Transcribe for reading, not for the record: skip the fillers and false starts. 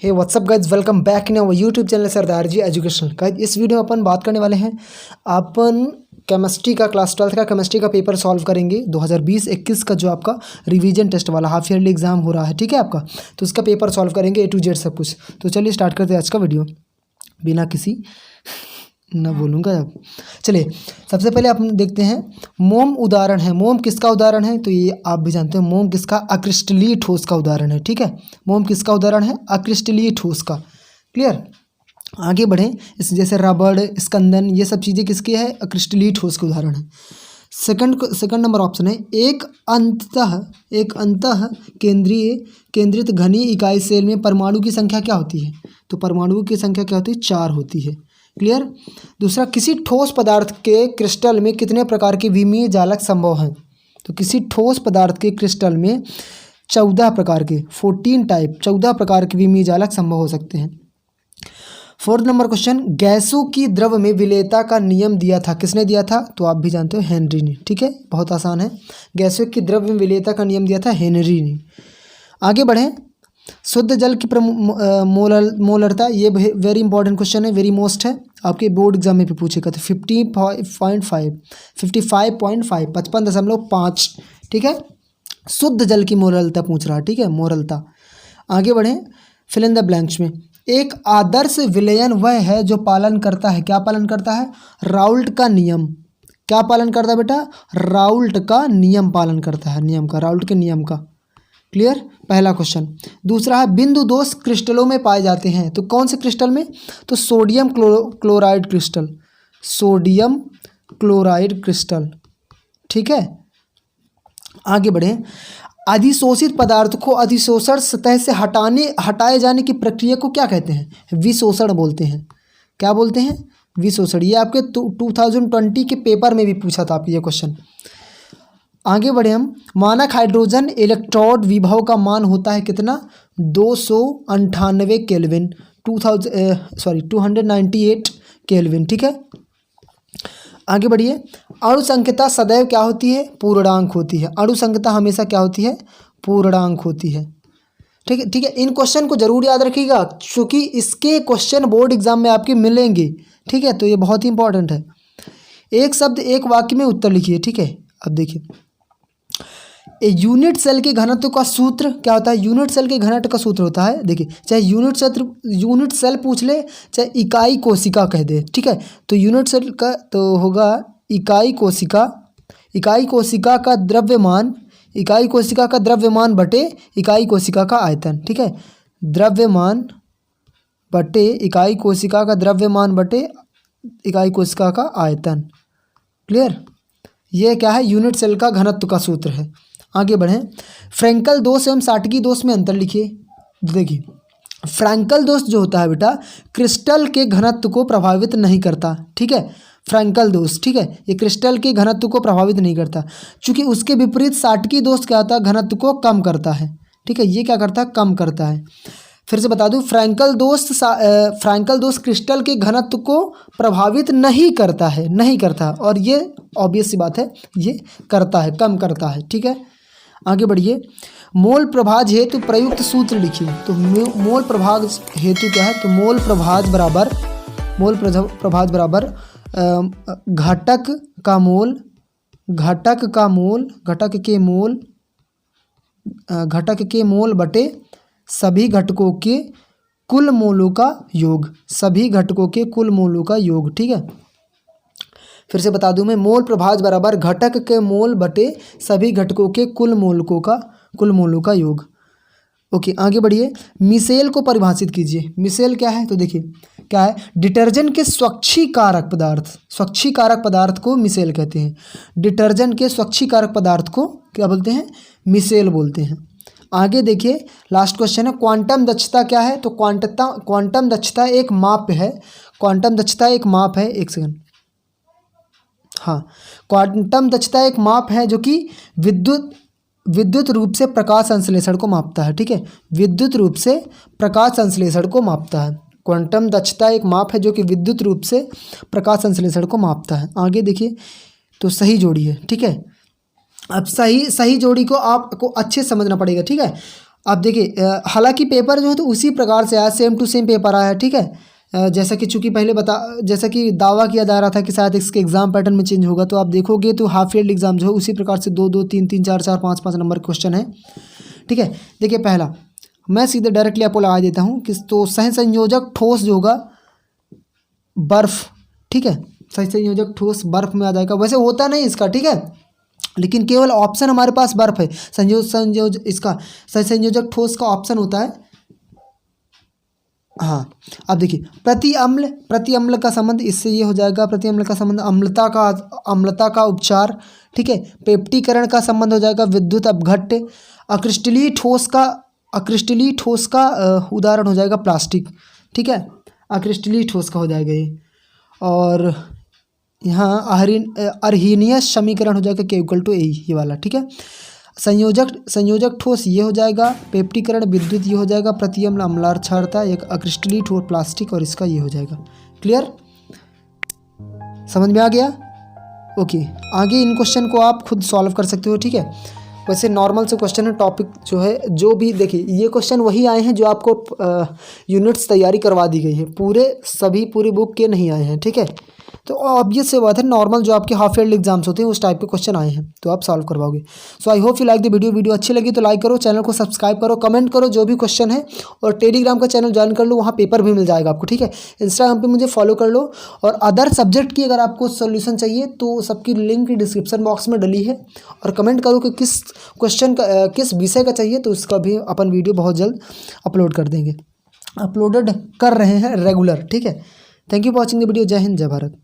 Hey what's up guys, welcome back in our YouTube channel Sardar ji educational. Guys इस video में अपन बात करने वाले हैं, अपन केमिस्ट्री का क्लास 12 का केमिस्ट्री का पेपर सॉल्व करेंगे 2020-21 का, जो आपका रिवीजन टेस्ट वाला हाफ ईयरली एग्जाम हो रहा है, ठीक है आपका। तो उसका पेपर सॉल्व करेंगे A to Z सब कुछ। तो चलिए स्टार्ट करते हैं आज का वीडियो बिना किसी ना बोलूँगा अब। चलिए सबसे पहले अपन देखते हैं, मोम उदाहरण है। मोम किसका उदाहरण है? तो ये आप भी जानते हैं, मोम किसका? अक्रिस्टलीय ठोस का उदाहरण है, ठीक है। मोम किसका उदाहरण है? अक्रिस्टलीय ठोस का। क्लियर। आगे बढ़ें, इस जैसे रबड़, स्कंदन, ये सब चीज़ें किसकी है? अक्रिस्टलीय ठोस के उदाहरण है। सेकंड नंबर ऑप्शन है, एक अंतः केंद्रित घनीय इकाई सेल में परमाणु की संख्या क्या होती है? तो परमाणुओं की संख्या क्या होती है? 4 होती है। क्लियर। दूसरा, किसी ठोस पदार्थ के क्रिस्टल में कितने प्रकार के विमीय जालक संभव हैं? तो किसी ठोस पदार्थ के क्रिस्टल में 14 प्रकार के 14 प्रकार के विमीय जालक संभव हो सकते हैं। फोर्थ नंबर क्वेश्चन, गैसों की द्रव में विलेयता का नियम दिया था, किसने दिया था? तो आप भी जानते हो, हेनरी ने, ठीक है। बहुत आसान है, गैसों की द्रव में विलेयता का नियम दिया था हेनरी ने। आगे बढ़ें, शुद्ध जल की मोलरता, ये वेरी इंपॉर्टेंट क्वेश्चन है, वेरी मोस्ट है, आपके बोर्ड एग्जाम में भी पूछेगा। तो 55.5, ठीक है। शुद्ध जल की मोलरता पूछ रहा है, ठीक है, मोलरता। आगे बढ़ें, फिल इन द ब्लैंक्स में, एक आदर्श विलयन वह है जो पालन करता है, क्या पालन करता है? राउल्ट का नियम। क्या पालन करता है बेटा? राउल्ट का नियम पालन करता है, नियम का, राउल्ट के नियम का। क्लियर, पहला क्वेश्चन। दूसरा है, बिंदु दोष क्रिस्टलों में पाए जाते हैं, तो कौन से क्रिस्टल में? तो sodium chloride crystal, sodium chloride crystal, ठीक है। आगे बढ़ें, अधिशोषित पदार्थ को अधिशोषण सतह से हटाए जाने की प्रक्रिया को क्या कहते हैं? विशोषण बोलते हैं। क्या बोलते हैं? विशोषण। ये आपके 2020 के पेपर में भी पूछा था आपको ये क्वेश्चन। आगे बढ़े हम, मानक हाइड्रोजन इलेक्ट्रोड विभव का मान होता है कितना? 298 केल्विन, 298 केल्विन, ठीक है। आगे बढ़िए, अणु संख्यता सदैव क्या होती है? पूर्णांक होती है। अणु संख्यता हमेशा क्या होती है? पूर्णांक होती है, ठीक है, ठीक है। इन क्वेश्चन को जरूर याद रखिएगा, क्योंकि इसके क्वेश्चन बोर्ड एग्जाम में आपके मिलेंगे, ठीक है। तो ये बहुत ही इंपॉर्टेंट है। एक शब्द एक वाक्य में उत्तर लिखिए, ठीक है। अब देखिए, यूनिट सेल के घनत्व का सूत्र क्या होता है? यूनिट सेल के घनत्व का सूत्र होता है, देखिए, चाहे यूनिट सेल पूछ ले, चाहे इकाई कोशिका कह दे, ठीक है। तो यूनिट सेल का तो होगा इकाई कोशिका का द्रव्यमान, इकाई कोशिका का द्रव्यमान बटे इकाई कोशिका का आयतन, ठीक है। द्रव्यमान बटे इकाई कोशिका का द्रव्यमान बटे इकाई कोशिका का आयतन। क्लियर। ये क्या है? यूनिट सेल का घनत्व का सूत्र है। आगे बढ़ें, फ्रैंकल दोष एवं साटकी दोष में अंतर लिखिए। देखिए, फ्रैंकल दोष जो होता है बेटा, क्रिस्टल के घनत्व को प्रभावित नहीं करता, ठीक है। फ्रैंकल दोष, ठीक है, ये क्रिस्टल के घनत्व को प्रभावित नहीं करता, क्योंकि उसके विपरीत साटकी दोष क्या होता है? घनत्व को कम करता है, ठीक है। ये क्या करता है? कम करता है। फिर से बता दूं, फ्रैंकल दोष क्रिस्टल के घनत्व को प्रभावित नहीं करता है, नहीं करता, और ये ऑब्वियस सी बात है, ये करता है, कम करता है, ठीक है। आगे बढ़िए, मोल प्रभाज हेतु प्रयुक्त सूत्र लिखिए। तो मोल प्रभाज हेतु क्या है? तो मोल प्रभाज बराबर घटक के मोल बटे सभी घटकों के कुल मोलों का योग, सभी घटकों के कुल मोलों का योग, ठीक है। फिर से बता दूं मैं, मोल प्रभाज बराबर घटक के मोल बटे सभी घटकों के कुल मोलों का योग। ओके, आगे बढ़िए, मिसेल को परिभाषित कीजिए। मिसेल क्या है? तो देखिए क्या है, डिटर्जेंट के स्वच्छीकारक पदार्थ को मिसेल कहते हैं। डिटर्जेंट के स्वच्छीकारक पदार्थ को क्या बोलते हैं? मिसेल बोलते हैं। आगे देखिए, लास्ट क्वेश्चन है, क्वांटम दक्षता क्या है? तो क्वांटम दक्षता एक माप है, एक सेकंड, हाँ, क्वांटम दक्षता एक माप है जो कि विद्युत रूप से प्रकाश संश्लेषण को मापता है, ठीक है। विद्युत रूप से प्रकाश संश्लेषण को मापता है। क्वांटम दक्षता एक माप है जो कि विद्युत रूप से प्रकाश संश्लेषण को मापता है। आगे देखिए, तो सही जोड़ी है, ठीक है। अब सही जोड़ी को आपको अच्छे समझना पड़ेगा, ठीक है। अब देखिए हालांकि पेपर जो है तो उसी प्रकार से आया, सेम टू सेम पेपर आया है, ठीक है। जैसा कि चूंकि पहले जैसा कि दावा किया जा रहा था कि शायद इसके एग्जाम पैटर्न में चेंज होगा, तो आप देखोगे तो हाफ ईयरली एग्जाम जो है उसी प्रकार से 2 2 3 3 4 4 5 5 नंबर क्वेश्चन है, ठीक है। देखिए पहला मैं सीधे डायरेक्टली आपको लगा देता हूँ कि तो सह संयोजक ठोस जो होगा बर्फ, ठीक है, सह संयोजक ठोस बर्फ में आ जाएगा। वैसे होता नहीं इसका, ठीक है, लेकिन केवल ऑप्शन हमारे पास बर्फ है। इसका सह संयोजक ठोस का ऑप्शन होता है, हाँ। अब देखिए प्रति अम्ल का संबंध इससे ये हो जाएगा, प्रति अम्ल का संबंध अम्लता का उपचार, ठीक है। पेप्टीकरण का संबंध हो जाएगा विद्युत अपघट्य। अक्रिस्टलीय ठोस का उदाहरण हो जाएगा प्लास्टिक, ठीक है, अक्रिस्टलीय ठोस का हो जाएगा ये। और यहाँ अर्हीनियस समीकरण हो जाएगा K=A, ये वाला, ठीक है। संयोजक ठोस ये हो जाएगा, पेप्टीकरण विद्युत ये हो जाएगा, प्रति अम्ल अम्लार क्षारता, एक अक्रिस्टलीय ठोस प्लास्टिक, और इसका ये हो जाएगा। क्लियर, समझ में आ गया? ओके, आगे इन क्वेश्चन को आप खुद सॉल्व कर सकते हो, ठीक है। वैसे नॉर्मल से क्वेश्चन है, टॉपिक जो है जो भी देखिए ये क्वेश्चन वही आए हैं जो आपको यूनिट्स तैयारी करवा दी गई है, पूरी बुक के नहीं आए हैं, ठीक है। तो ऑब्वियस से बात है, नॉर्मल जो आपके हाफ ईयरली एग्जाम्स होते हैं उस टाइप के क्वेश्चन आए हैं, तो आप सॉल्व करवाओगे। So I hope you like the video अच्छी लगी तो लाइक करो, चैनल को सब्सक्राइब करो, कमेंट करो जो भी क्वेश्चन है, और टेलीग्राम का चैनल ज्वाइन कर लो, वहाँ पेपर भी मिल जाएगा आपको, ठीक है। इंस्टाग्राम पे मुझे फॉलो कर लो, और अदर सब्जेक्ट की अगर आपको सोल्यूशन चाहिए तो सबकी लिंक डिस्क्रिप्शन बॉक्स में डली है, और कमेंट करो कि किस क्वेश्चन का किस विषय का चाहिए, तो उसका भी अपन वीडियो बहुत जल्द अपलोड कर देंगे, अपलोडेड कर रहे हैं रेगुलर, ठीक है। Thank you for watching the video. जय हिंद, जय भारत।